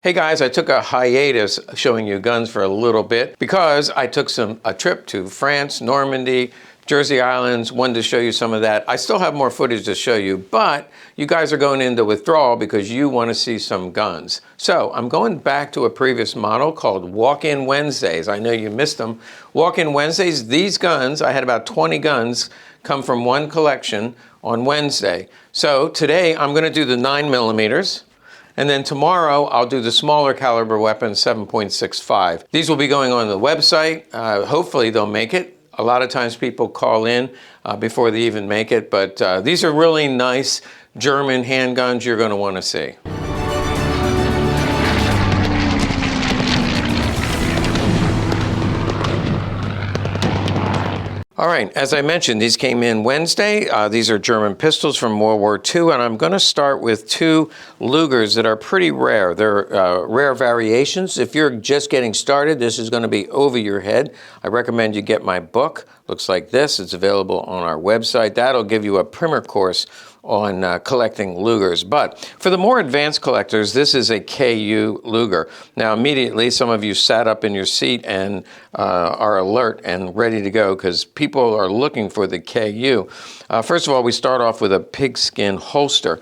Hey guys, I took a hiatus showing you guns for a little bit because I took a trip to France, Normandy, Jersey Islands, wanted to show you some of that. I still have more footage to show you, but you guys are going into withdrawal because you want to see some guns. So I'm going back to a previous model called Walk-In Wednesdays. I know you missed them. Walk-In Wednesdays, these guns, I had about 20 guns come from one collection on Wednesday. So today I'm going to do the 9mm. And then tomorrow, I'll do the smaller caliber weapon, 7.65. These will be going on the website. Hopefully they'll make it. A lot of times people call in before they even make it, but these are really nice German handguns you're going to want to see. All right, as I mentioned, these came in Wednesday. These are German pistols from World War II, and I'm going to start with two Lugers that are pretty rare. They're rare variations. If you're just getting started, this is going to be over your head. I recommend you get my book. Looks like this. It's available on our website. That'll give you a primer course on collecting Lugers. But for the more advanced collectors, this is a KU Luger. Now, immediately, some of you sat up in your seat and are alert and ready to go because people are looking for the KU. First of all, we start off with a pigskin holster.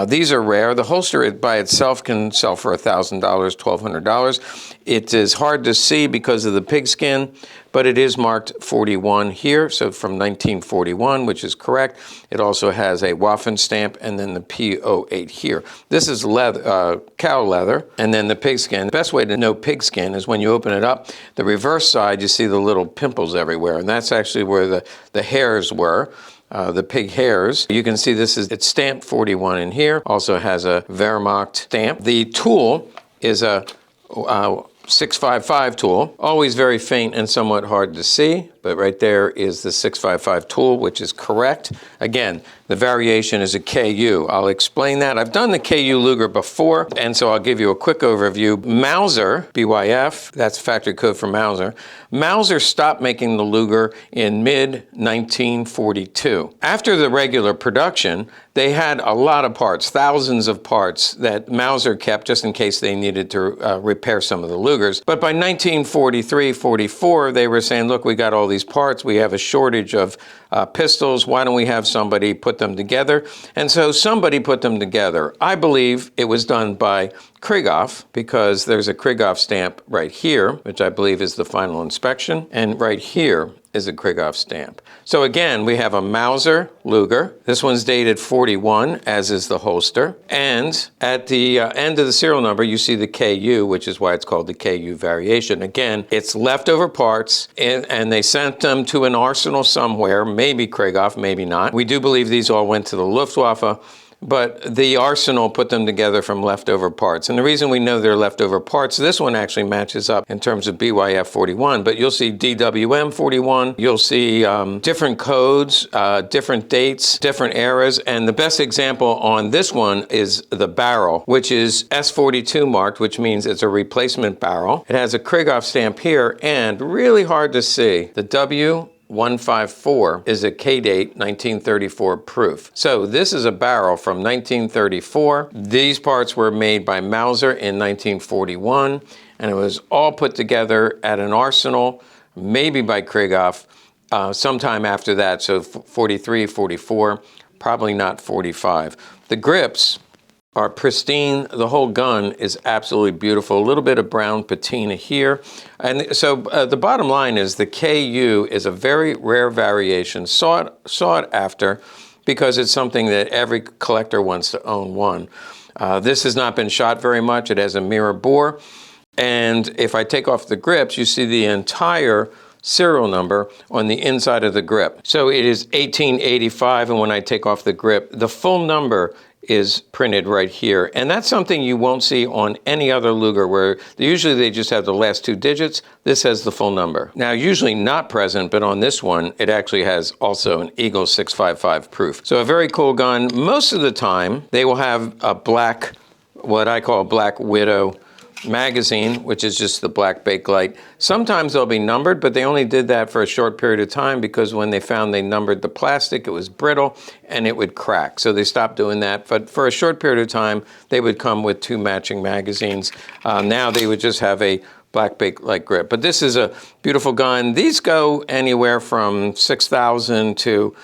These are rare. The holster by itself can sell for $1,000, $1,200. It is hard to see because of the pigskin, but it is marked 41 here, so from 1941, which is correct. It also has a Waffen stamp and then the P38 here. This is leather, cow leather, and then the pigskin. The best way to know pigskin is when you open it up, the reverse side, you see the little pimples everywhere, and that's actually where the hairs were. The pig hairs. You can see it's stamped 41 in here. Also has a Wehrmacht stamp. The tool is a 655 tool. Always very faint and somewhat hard to see, but right there is the 655 tool, which is correct. Again, the variation is a KU. I'll explain that. I've done the KU Luger before, and so I'll give you a quick overview. Mauser, BYF, that's factory code for Mauser. Mauser stopped making the Luger in mid-1942. After the regular production, they had a lot of parts, thousands of parts that Mauser kept just in case they needed to repair some of the Lugers. But by 1943, 44, they were saying, look, we got all these parts. We have a shortage of pistols. Why don't we have somebody put them together? And so somebody put them together. I believe it was done by Krieghoff because there's a Krieghoff stamp right here, which I believe is the final inspection. And right here is a Krieghoff stamp. So again, we have a Mauser Luger. This one's dated 41, as is the holster. And at the end of the serial number, you see the KU, which is why it's called the KU variation. Again, it's leftover parts, and they sent them to an arsenal somewhere, maybe Krieghoff, maybe not. We do believe these all went to the Luftwaffe, but the arsenal put them together from leftover parts. And the reason we know they're leftover parts, this one actually matches up in terms of BYF 41, but you'll see DWM 41, you'll see different codes, different dates, different eras, and the best example on this one is the barrel, which is S42 marked, which means it's a replacement barrel. It has a Krieghoff stamp here, and really hard to see, the W154 is a K-date 1934 proof. So this is a barrel from 1934. These parts were made by Mauser in 1941, and it was all put together at an arsenal, maybe by Krieghoff, sometime after that, so 43, 44, probably not 45. The grips are pristine. The whole gun is absolutely beautiful. A little bit of brown patina here. And so the bottom line is the KU is a very rare variation, sought after because it's something that every collector wants to own one. This has not been shot very much. It has a mirror bore. And if I take off the grips, you see the entire serial number on the inside of the grip. So it is 1885, and when I take off the grip, the full number is printed right here. And that's something you won't see on any other Luger where usually they just have the last two digits. This has the full number. Now, usually not present, but on this one, it actually has also an Eagle 655 proof. So a very cool gun. Most of the time, they will have a black, what I call a black widow magazine, which is just the black Bakelite. Sometimes they'll be numbered, but they only did that for a short period of time because when they found they numbered the plastic, it was brittle and it would crack. So they stopped doing that. But for a short period of time, they would come with 2 matching magazines. Now they would just have a black Bakelite grip. But this is a beautiful gun. These go anywhere from $6,000 to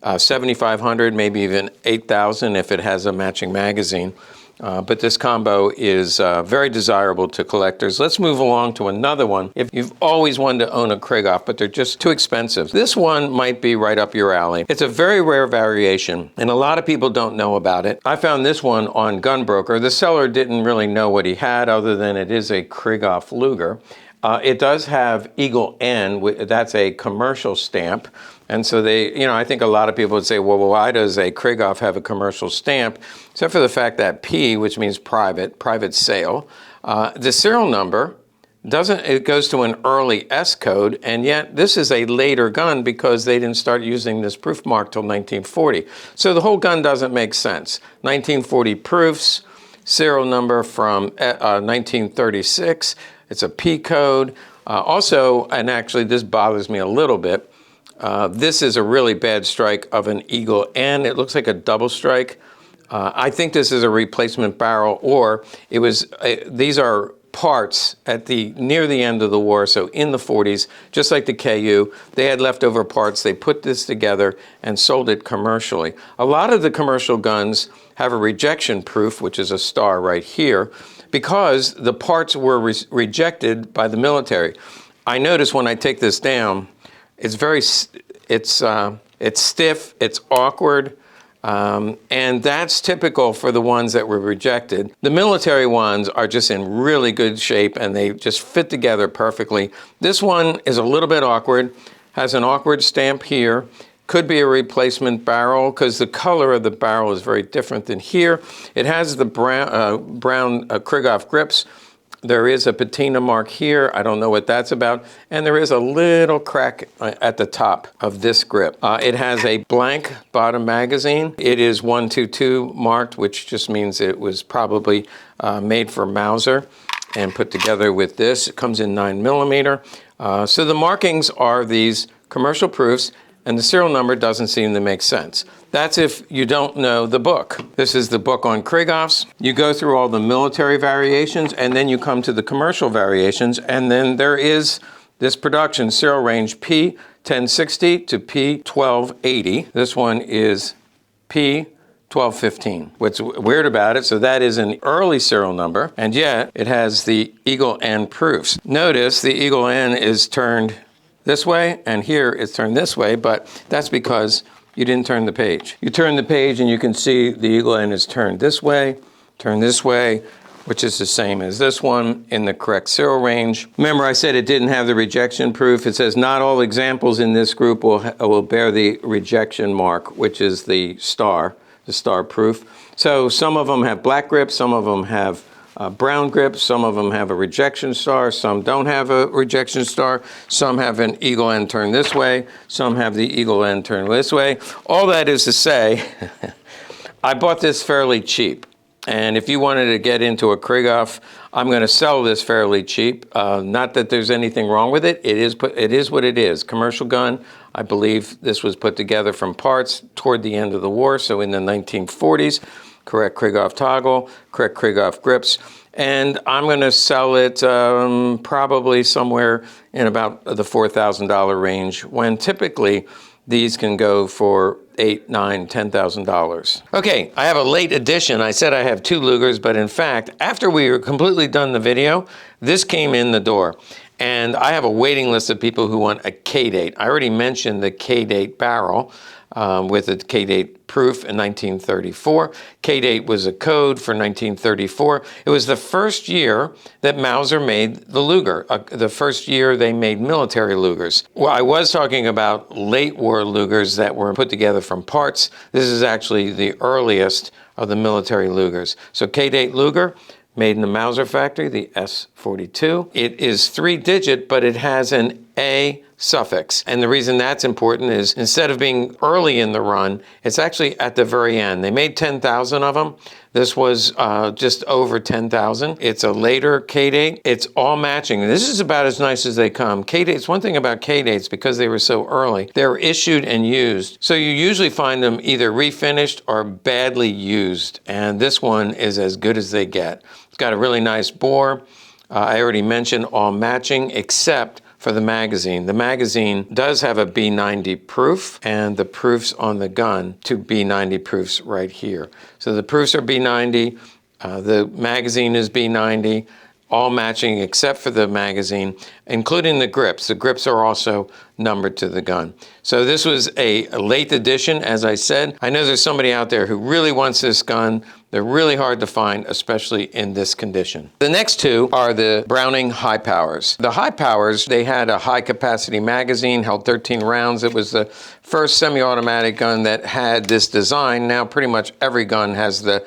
$7,500, maybe even $8,000 if it has a matching magazine. But this combo is very desirable to collectors. Let's move along to another one. If you've always wanted to own a Krieghoff, but they're just too expensive, this one might be right up your alley. It's a very rare variation, and a lot of people don't know about it. I found this one on Gunbroker. The seller didn't really know what he had other than it is a Krieghoff Luger. It does have Eagle N, that's a commercial stamp. And so they, I think a lot of people would say, well, why does a Krieghoff have a commercial stamp? Except for the fact that P, which means private sale, the serial number it goes to an early S code, and yet this is a later gun because they didn't start using this proof mark till 1940. So the whole gun doesn't make sense. 1940 proofs, serial number from 1936. It's a P code. Also, and actually this bothers me a little bit, this is a really bad strike of an Eagle N. It looks like a double strike. I think this is a replacement barrel, or it was, these are parts at near the end of the war, so in the 40s, just like the KU, they had leftover parts. They put this together and sold it commercially. A lot of the commercial guns have a rejection proof, which is a star right here, because the parts were rejected by the military. I notice when I take this down, it's stiff, it's awkward, and that's typical for the ones that were rejected. The military ones are just in really good shape and they just fit together perfectly. This one is a little bit awkward, has an awkward stamp here. Could be a replacement barrel because the color of the barrel is very different than here. It has the brown Krieghoff grips. There is a patina mark here. I don't know what that's about. And there is a little crack at the top of this grip. It has a blank bottom magazine. It is 122 marked, which just means it was probably made for Mauser and put together with this. It comes in 9mm. So the markings are these commercial proofs, and the serial number doesn't seem to make sense. That's if you don't know the book. This is the book on Krieghoffs. You go through all the military variations, and then you come to the commercial variations, and then there is this production serial range P1060 to P1280. This one is P1215. What's weird about it, so that is an early serial number, and yet it has the Eagle N proofs. Notice the Eagle N is turned this way, and here it's turned this way, but that's because you didn't turn the page. You turn the page and you can see the Eagle N is turned this way, which is the same as this one in the correct serial range. Remember I said it didn't have the rejection proof. It says not all examples in this group will bear the rejection mark, which is the star proof. So some of them have black grips, some of them have brown grips, some of them have a rejection star, some don't have a rejection star, some have an Eagle N turned this way, some have the Eagle N turned this way. All that is to say, I bought this fairly cheap. And if you wanted to get into a Krieghoff, I'm going to sell this fairly cheap. Not that there's anything wrong with it. It is what it is. Commercial gun. I believe this was put together from parts toward the end of the war, so in the 1940s. Correct Krieghoff toggle, correct Krieghoff grips, and I'm going to sell it probably somewhere in about the $4,000 range, when typically these can go for $8,000, $9,000, $10,000. Okay, I have a late edition. I said I have 2 Lugers, but in fact, after we were completely done the video, this came in the door. And I have a waiting list of people who want a K-date. I already mentioned the K-date barrel with a K-date proof in 1934. K-date was a code for 1934. It was the first year that Mauser made the Luger, the first year they made military Lugers. Well, I was talking about late war Lugers that were put together from parts. This is actually the earliest of the military Lugers. So K-date Luger, made in the Mauser factory, the S42. It is 3-digit, but it has an A suffix. And the reason that's important is instead of being early in the run, it's actually at the very end. They made 10,000 of them. This was just over 10,000. It's a later K-date. It's all matching. This is about as nice as they come. K-dates, one thing about K-dates, because they were so early, they're issued and used. So you usually find them either refinished or badly used. And this one is as good as they get. It's got a really nice bore. I already mentioned all matching except for the magazine. The magazine does have a B90 proof, and the proofs on the gun, two B90 proofs right here. So the proofs are B90, the magazine is B90, all matching except for the magazine, including the grips. The grips are also numbered to the gun. So this was a late edition, as I said. I know there's somebody out there who really wants this gun. They're really hard to find, especially in this condition. The next two are the Browning High Powers. The High Powers, they had a high capacity magazine, held 13 rounds. It was the first semi-automatic gun that had this design. Now pretty much every gun has the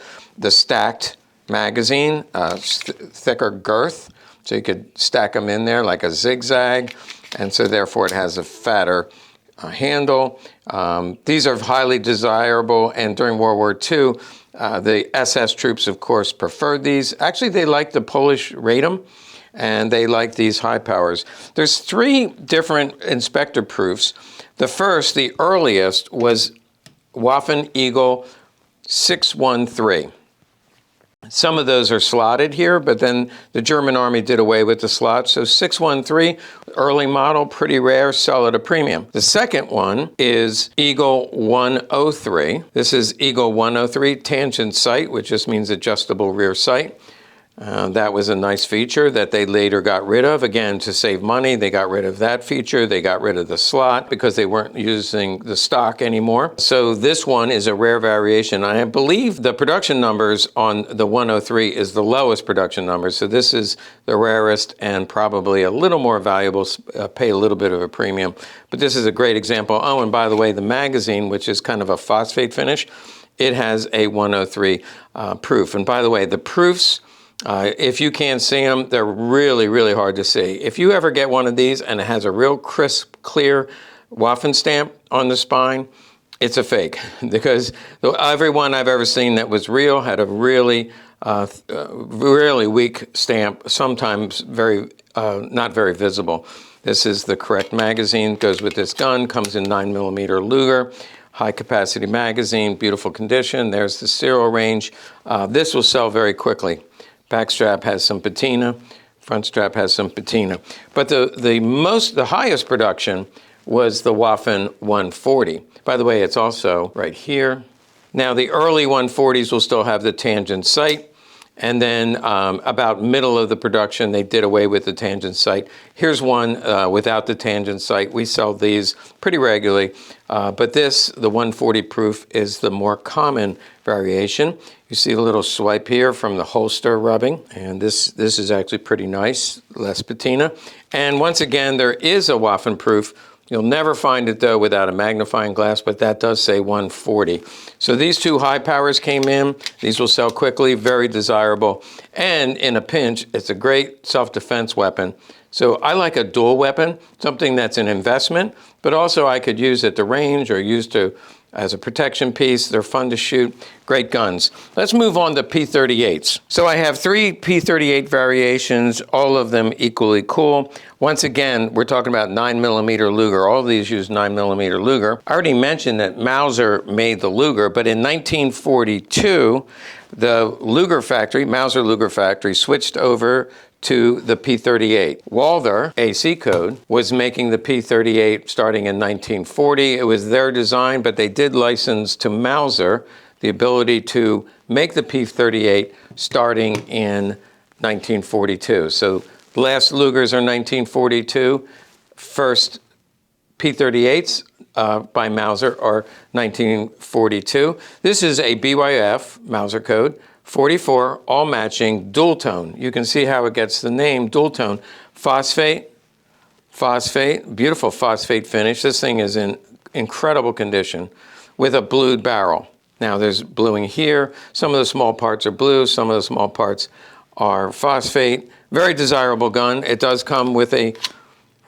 stacked magazine, thicker girth, so you could stack them in there like a zigzag, and so therefore it has a fatter handle. These are highly desirable, and during World War II, the SS troops, of course, preferred these. Actually, they liked the Polish Radom, and they liked these High Powers. There's three different inspector proofs. The first, the earliest, was Waffen Eagle 613. Some of those are slotted here, but then the German Army did away with the slots. So 613, early model, pretty rare, sell at a premium. The second one is Eagle 103. This is Eagle 103 tangent sight, which just means adjustable rear sight. That was a nice feature that they later got rid of. Again, to save money, they got rid of that feature. They got rid of the slot because they weren't using the stock anymore. So this one is a rare variation. I believe the production numbers on the 103 is the lowest production number. So this is the rarest and probably a little more valuable, pay a little bit of a premium. But this is a great example. Oh, and by the way, the magazine, which is kind of a phosphate finish, it has a 103 proof. And by the way, the proofs, if you can't see them, they're really, really hard to see. If you ever get one of these and it has a real crisp, clear Waffen stamp on the spine, it's a fake, because every one I've ever seen that was real had a really, really weak stamp, sometimes very, not very visible. This is the correct magazine, goes with this gun, comes in 9mm Luger. High capacity magazine, beautiful condition. There's the serial range. This will sell very quickly. Back strap has some patina, front strap has some patina. But the highest production was the Waffen 140. By the way, it's also right here. Now the early 140s will still have the tangent sight, and then about middle of the production, they did away with the tangent sight. Here's one without the tangent sight. We sell these pretty regularly, but this, the 140 proof, is the more common variation. You see a little swipe here from the holster rubbing, and this is actually pretty nice, less patina. And once again, there is a Waffen proof. You'll never find it, though, without a magnifying glass, but that does say 140. So these two High Powers came in. These will sell quickly, very desirable. And in a pinch, it's a great self-defense weapon. So I like a dual weapon, something that's an investment, but also I could use at the range or use as a protection piece. They're fun to shoot, great guns. Let's move on to P38s. So I have three P38 variations, all of them equally cool. Once again, we're talking about 9mm Luger. All of these use 9mm Luger. I already mentioned that Mauser made the Luger, but in 1942, the Luger factory, Mauser Luger factory, switched over to the P38. Walther, AC code, was making the P38 starting in 1940. It was their design, but they did license to Mauser the ability to make the P38 starting in 1942. So last Lugers are 1942. First P38s by Mauser are 1942. This is a BYF Mauser code. 44, all matching, dual tone. You can see how it gets the name, dual tone. Phosphate, beautiful phosphate finish. This thing is in incredible condition with a blued barrel. Now there's bluing here. Some of the small parts are blue, some of the small parts are phosphate. Very desirable gun. It does come with a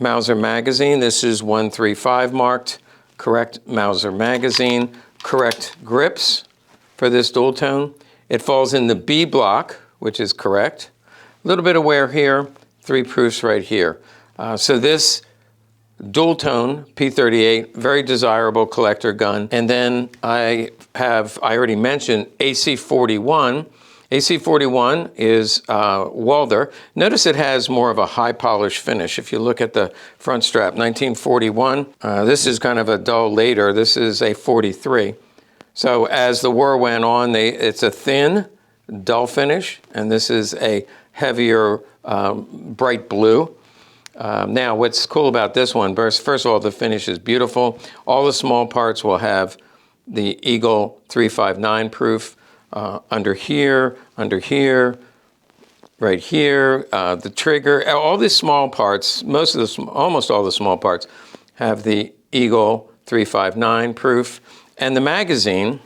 Mauser magazine. This is 135 marked. Correct Mauser magazine. Correct grips for this dual tone. It falls in the B block, which is correct. A little bit of wear here, 3 proofs right here. So this dual tone P38, very desirable collector gun. And then I already mentioned AC41. AC41 is Walther. Notice it has more of a high polish finish. If you look at the front strap, 1941. This is kind of a dull later. This is a 43. So as the war went on, it's a thin, dull finish, and this is a heavier, bright blue. Now, what's cool about this one, first of all, the finish is beautiful. All the small parts will have the Eagle 359 proof under here, right here, the trigger. All these small parts, almost all the small parts have the Eagle 359 proof. And the magazine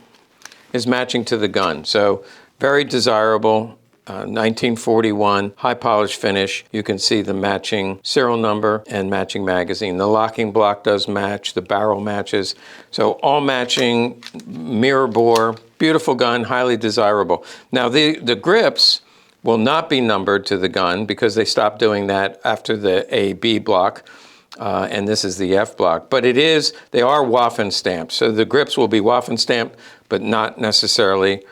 is matching to the gun. So very desirable, 1941, high polish finish. You can see the matching serial number and matching magazine. The locking block does match, the barrel matches. So all matching, mirror bore, beautiful gun, highly desirable. Now the grips will not be numbered to the gun because they stopped doing that after the A-B block. And this is the F block, but they are Waffen stamped. So the grips will be Waffen stamped, but not necessarily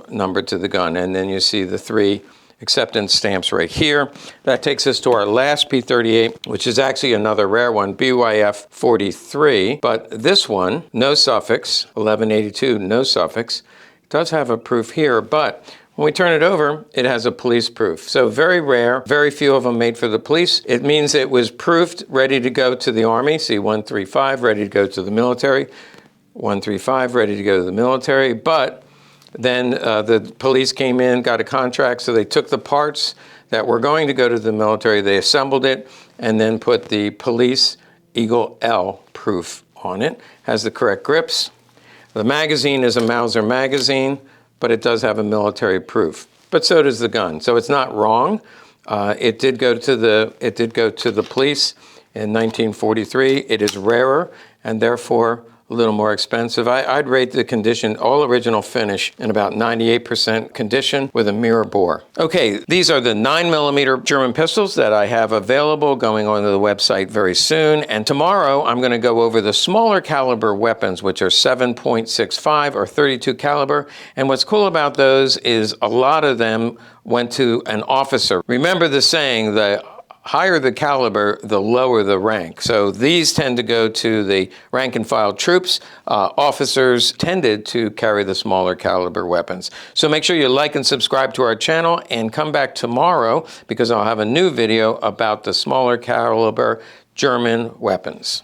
numbered to the gun. And then you see the 3 acceptance stamps right here. That takes us to our last P38, which is actually another rare one, BYF 43. But this one, no suffix, 1182, no suffix. It does have a proof here, but when we turn it over, it has a police proof. So very rare, very few of them made for the police. It means it was proofed, ready to go to the Army. See, 135, ready to go to the military. 135, ready to go to the military. But then the police came in, got a contract, so they took the parts that were going to go to the military, they assembled it, and then put the police Eagle L proof on it. Has the correct grips. The magazine is a Mauser magazine, but it does have a military proof. But so does the gun. So it's not wrong. It did go to the police in 1943. It is rarer and therefore a little more expensive. I'd rate the condition, all original finish, in about 98% condition with a mirror bore. Okay, these are the 9mm German pistols that I have available, going onto the website very soon. And tomorrow I'm going to go over the smaller caliber weapons, which are 7.65 or 32 caliber. And what's cool about those is a lot of them went to an officer. Remember the saying, the higher the caliber, the lower the rank. So these tend to go to the rank and file troops. Officers tended to carry the smaller caliber weapons. So make sure you like and subscribe to our channel and come back tomorrow because I'll have a new video about the smaller caliber German weapons.